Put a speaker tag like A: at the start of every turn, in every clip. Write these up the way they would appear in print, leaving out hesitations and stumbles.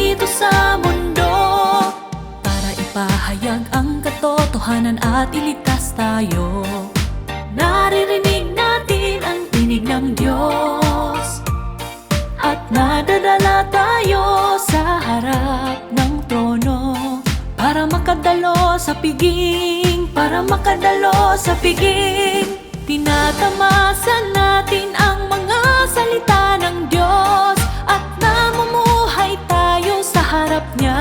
A: dito sa mundo, para ipahayag ang katotohanan at iligtas tayo. Naririnig natin ang tinig ng Diyos at nadadala tayo sa harap ng trono, para makadalo sa piging, para makadalo sa piging. Tinatamasan natin ang mga salita ng Diyos at namumuhay tayo sa harap niya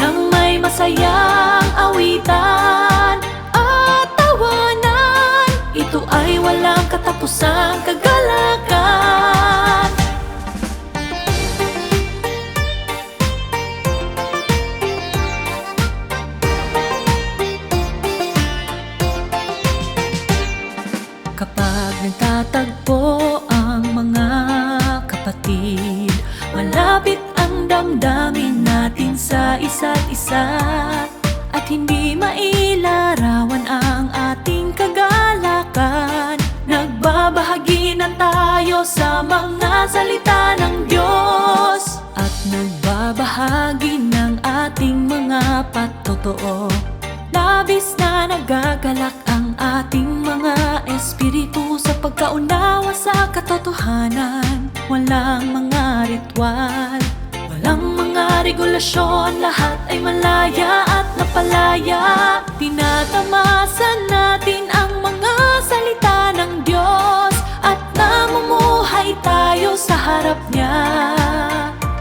A: nang may masayang awitan at tawanan. Ito ay walang katapusang kagalakan. Kapag nagtatagpo ang mga kapatid, malapit ang damdamin natin sa isa't isa, at hindi mailarawan ang ating kagalakan. Nagbabahagi na tayo sa mga salita ng Diyos at nagbabahagi ng ating mga patotoo. Labis na nagagalak ang ating mga espiritu sa pagkaunawa sa katotohanan. Walang mga ritual, walang mga regulasyon, lahat ay malaya at napalaya. Tinatamasan natin ang mga salita ng Diyos at namumuhay tayo sa harap niya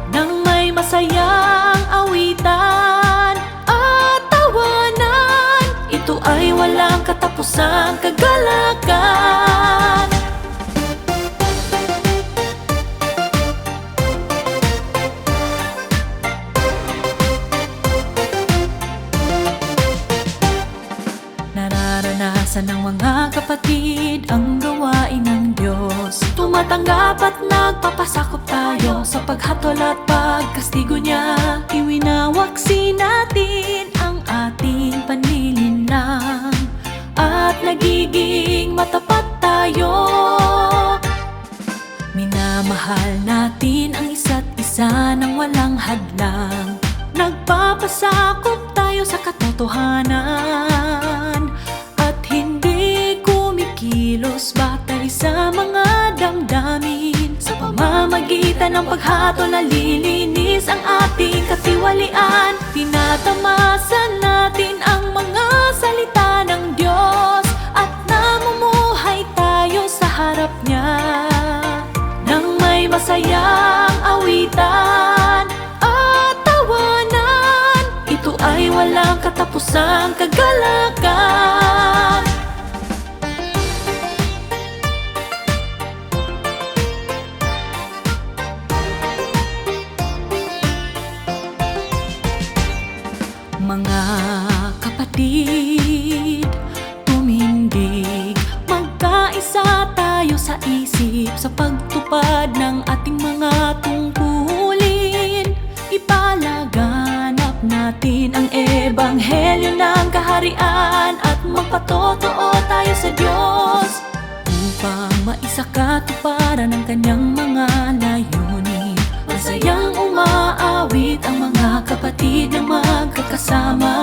A: nang may masayang awitan at tawanan. Ito ay walang katapusang kagalakan. Nararanasan ng mga kapatid ang gawain ng Diyos. Tumatanggap at nagpapasakop tayo sa paghatol at pagkastigo niya. Iwinawaksi natin ang ating panlilinlang at nagiging matapat tayo. Minamahal natin ang isa't isa nang walang hadlang. Nagpapasakop tayo sa katotohanan at hindi kumikilos batay sa mga damdamin. Sa pamamagitan ng paghatol, nalilinis ang ating katiwalian. Tinatamasan natin ang mga salita ng Diyos at namumuhay tayo sa harap niya nang may masayang awitan at tawanan. Ito ay walang katapusang kagalakan. Mga kapatid, tumindig, magkaisa tayo sa isip sa pagtupad ng ating mga tungkulin. Ipalaganap natin ang ebanghelyo ng kaharian at magpatotoo tayo sa Diyos upang maisakatuparan ang kanyang mga layunin. Masayang umaawit ang mga kapatid na magkakasama